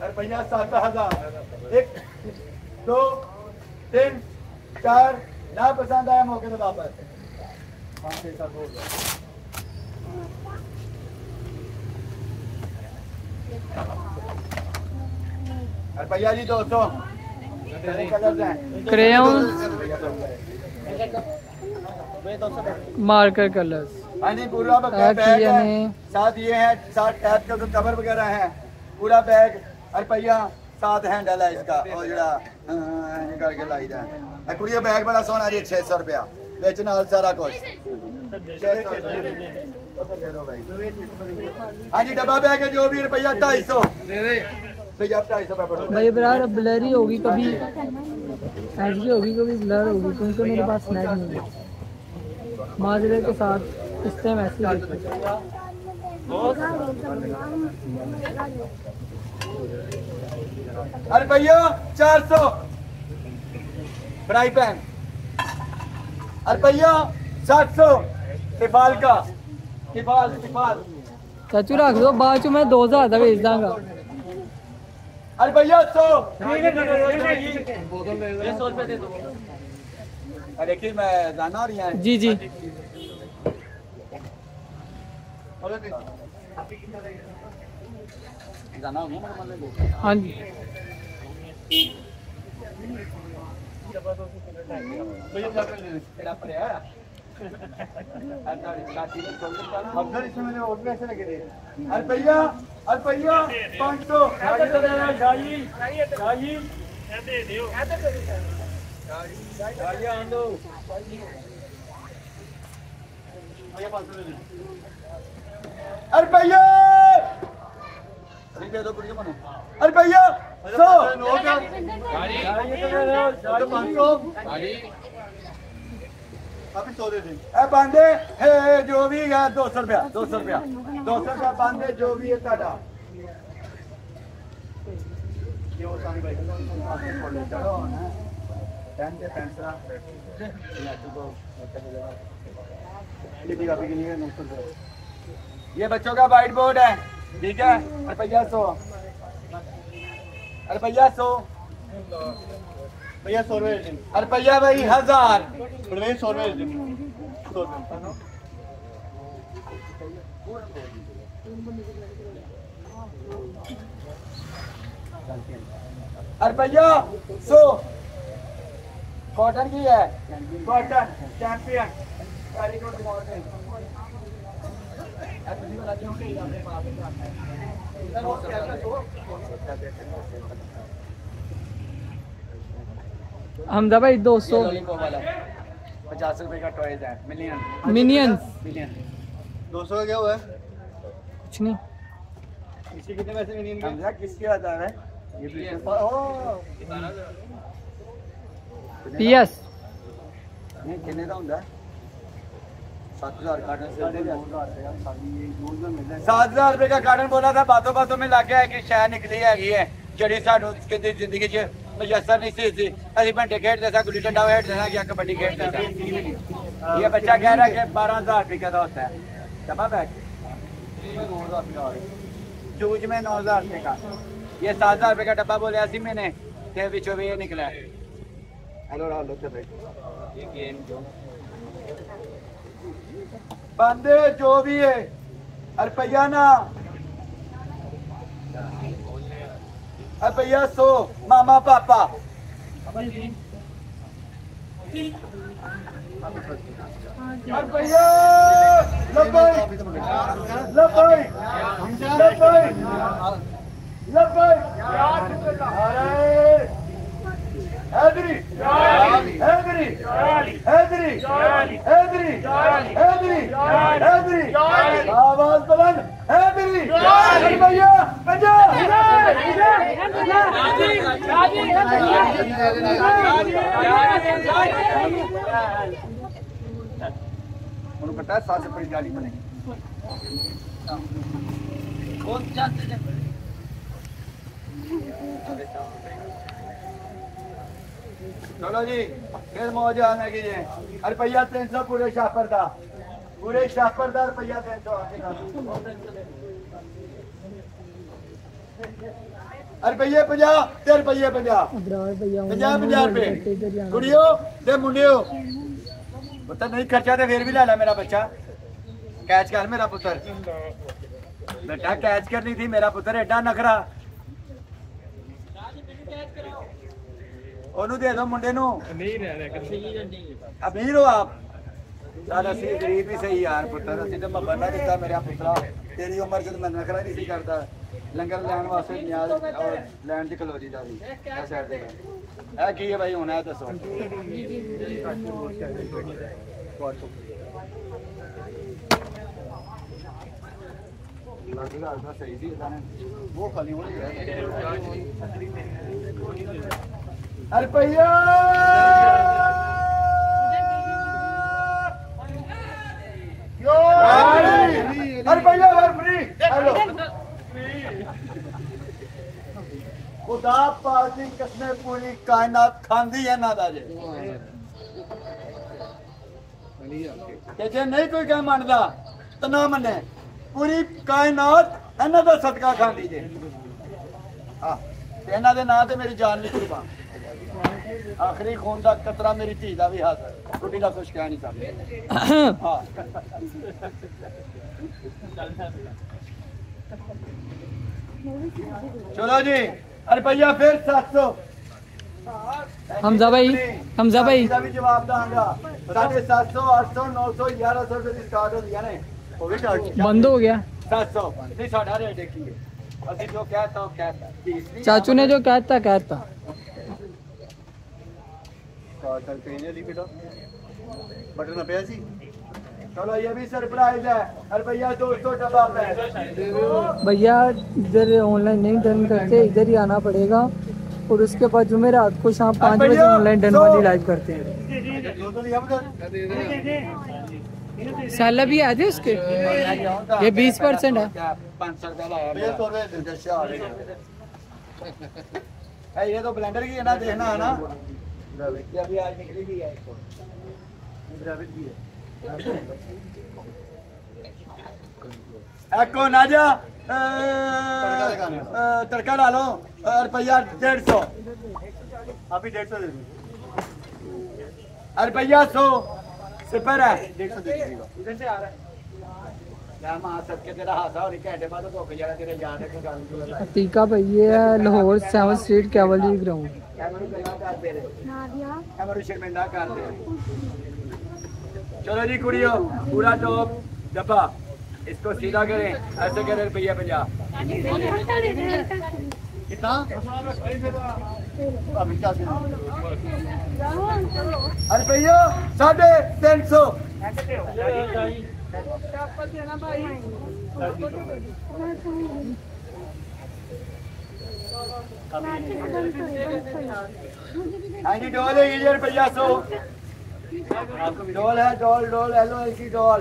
रुपया 7,000। 1 2 3 4 ना पसंद आया मौके पे वापस 5 6 7 हो गया। रुपया जी 200। Crayon marker colours. हाँ जी पूरा बैग है, साथ ये है, साथ टैप का जो कवर वगैरह है, पूरा बैग। रुपया 7 हैंडल है इसका और जरा करके लाई जाए। कुड़िया बैग बड़ा सोना जी 600 रुपया बेच नाल सारा कुछ। हाँ जी डब्बा बैग है जो भी रुपया 250 भैया 250 भाई ब्रार ब्लरी होगी कभी ऐसी होगी कभी ब्लर होगी क्योंकि मेरे पास स्नैप नहीं है माजरे के साथ इस टाइम ऐसे रुपया 400 फ्राई पैन। रुपया 700 तिफाल का तिफाल चाचू रख दो बाद च मैं 2000 का भेज दांगा। रुपया 100 देखिए मैं जाना रही है जी जी हाँ जी रुपया 500 रुपया रुपया 100 बांधे है जो भी है 200 रुपया 200 रुपया बांधे जो भी है ताड़ा ये बच्चों का वाइट बोर्ड है ठीक है। रुपया 100 रुपया 100 भैया 100 रुपये रुपया भाई 1000 100 रुपये रुपया 100 कॉटन की है कॉटन चैंपियन हमदा भाई 200 50 रुपए का टॉयज है मिनियंस 200 का क्या हुआ है कुछ नहीं इसके कितने पैसे मिनियन हमदा किसके आता है ये पीएस नहीं कितने का ਹੁੰਦਾ 7000 कार्टन से 7000 रुपए का कार्टन बोला था बातों बातों में लग गया है कि शायद निकली है जड़ी सानू कहते जिंदगी च मयसर नहीं सी अभी घंटे खेलते थे गुल्ली डंडा खेलते थे या कबड्डी खेलते थे। ये बच्चा कह रहा है कि 12000 रुपये का होता है डब्बा बैग जूझ में 9000 रुपये का ये 7000 रुपये का डब्बा बोले ऐसी मैंने बिचो भी ये निकला है। बंदे जो भी है रुपया ना रुपया 100 मामा पापा रुपया हैदरी हैदरी हैदरी हैदरी हैदरी हैदरी आवाज बुलंद हैदरी भैया उन्होंने पता है 7 से बड़ी गाड़ी बनेगी चलो जी फिर मौज आने कीजिए। रुपया 300 पूरे शापर का, पूरे शापर का रुपया 300। रुपये 50 ते रुपये 50 50 रुपए कुड़ियो ते मुंडियो। पुत्र नहीं खर्चा तो फिर भी ले ला मेरा बच्चा, कैच कर मेरा पुत्र। बेटा कैच करनी थी मेरा पुत्र, एडा नखरा ओनू दे दो मुंडे नू। अमीर हो आप, चल असी गरीब ही सही यार पुत्र, असी तो मब्बा ना दिता मेरा पुत्रा। तेरी उम्र च मैं नखरा नहीं सी करता, लंगर लैन वास्ते न्याज और लैन च कलोजी दा भी ऐ साइड दे ऐ की है भाई होना है दसो। सही सी वो खाली हो रुपया खुदा पाक दी कसम पूरी कायनात खांदी है ना दाजे ते जे नहीं कोई कह मानदा तो ना मने, पूरी कायनात इन्हां दा सदका खांदी जे। हां ते इन्हां दे नां ते मेरी जान नहीं कुर्बान, आखिरी खून का कतरा मेरी धी का भी हाथ है, कुड़ी का कुछ कह नहीं सकते। हाँ चलो जी रुपया फिर 700। हमजा भाई भी जवाब दूंगा। 750 800 900 1100 रुपए स्टार्ट हो गया ने, वो भी स्टार्ट बंद हो गया। 700 नहीं साढ़ा रेट देखिए असि जो कहता हूं कहता चाचू ने जो कहता बटन पे सी। चलो ये भी सरप्राइज है, रुपया 200 डब्बा है भैया। इधर ऑनलाइन नहीं डन करते, इधर ही आना पड़ेगा और उसके बाद जुमेरात को शाम 5 बजे ऑनलाइन डन वाली लाइव करते हैं। साला भी आते उसके ये 20% है। 500 रुपया लाया ये तो ब्लेंडर की है ना, देखना है ना ये अभी आज निकली भी है इसको एको ना जा तड़का डालो। रुपया 150 अभी 150 दे दूँ। रुपया 100 सिपर है 150 दे दीजिएगा। इधर से आ रहा है अतीका भाई ये है लाहौर 7 स्ट्रीट कैवलरी ग्राउंड। चलो जी कुड़ियों पूरा टॉप डब्बा इसको सीधा करें, ऐसे करें रुपया 50 कितना रुपया 350। हाँ जी डॉल है ये रुपया 100 डॉल है, डॉल डॉल LOL की डॉल।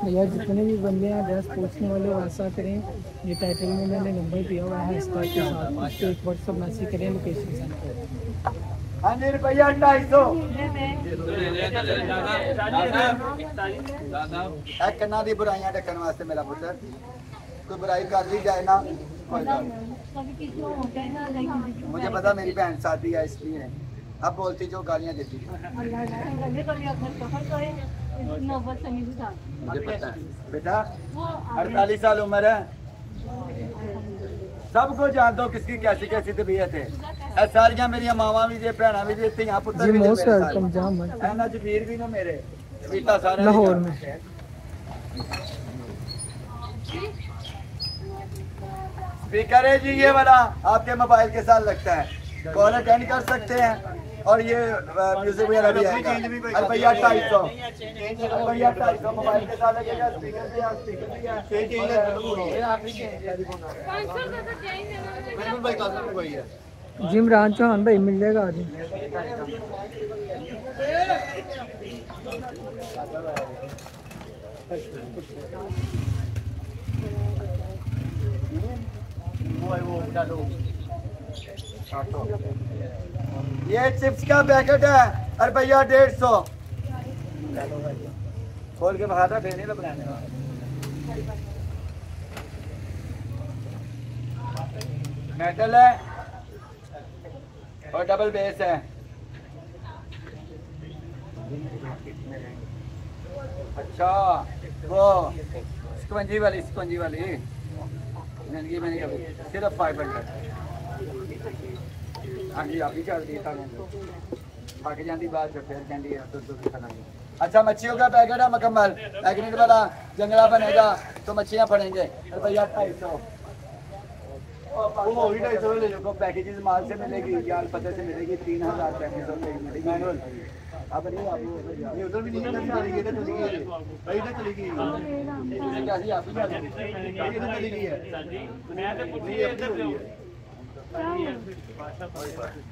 भैया जितने भी बंदे हैं ड्रेस पूछने वाले वैसा करें, ये टाइटल में मैंने नंबर दिया हुआ है इसका के साथ, उसको एक व्हाट्सअप मैसेज करें, लोकेशन सेंड करें। हाँ जी रुपया 250 कन्ना दी बुराइयां ढकन वास्ते मेरा पुत्र, कोई बुराई कर दी जाए ना मुझे पता मेरी बहन शादी है इसलिए अब बोलती जो गालियां देती मुझे पता है बेटा। 48 साल उम्र है, सबको जानता हूँ किसकी कैसी कैसी तबीयत है। सारिया मेरी मावा भी भैन भी धियां पुत्र भी जमीर भी ना मेरे सारे लाहौर में। स्पीकर है जी ये वाला आपके मोबाइल के साथ लगता है, कॉल अटेंड कर सकते हैं और ये म्यूजिक वगैरह भी है। रुपया 250 मोबाइल के साथ लगेगा, स्पीकर भी है। जिमरान चौहान भाई मिल जाएगा आज। ये चिप्स का पैकेट है रुपया 150। खोल के बहाता फिर नहीं बनाने वाला। मेटल है और डबल बेस है। अच्छा वो स्पंजी वाली जिंदगी में नहीं कभी, सिर्फ 500। हाँ जी आप ही कर दी बाकी जाती बात फिर कहती है अच्छा मच्छियों का पैकेट है मुकम्मल मैग्नेट वाला। जंगला बनेगा तो मच्छियाँ पड़ेंगे रुपया 250। वो भी 250 ले लो। पैकेजेस माल से मिलेगी, जाल पते से मिलेगी 3000 मिलेगी। अब नहीं आप ये उधर भी नहीं चली गई भाई, इधर चली गई कैसी आप ही चली गई है। मैं तो पूछ रही इधर से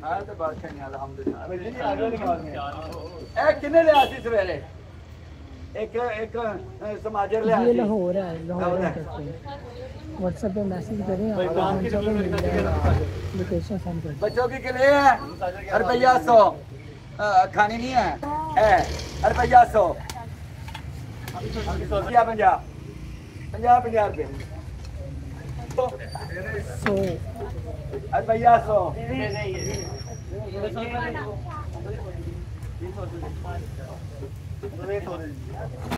हां तो बात करनी अल्हम्दुलिल्लाह। भाई जी आ गए निकाल में ए कितने ले आसी सवेरे एक समाजर ले आसी। ये लाहौर है, लाहौर करते हैं। व्हाट्सएप पे मैसेज करें, लोकेशन सेंड करें। बच्चों की के लिए है रुपया 100। खानी नहीं है रुपया 100। 50 रुपये रुपया 100।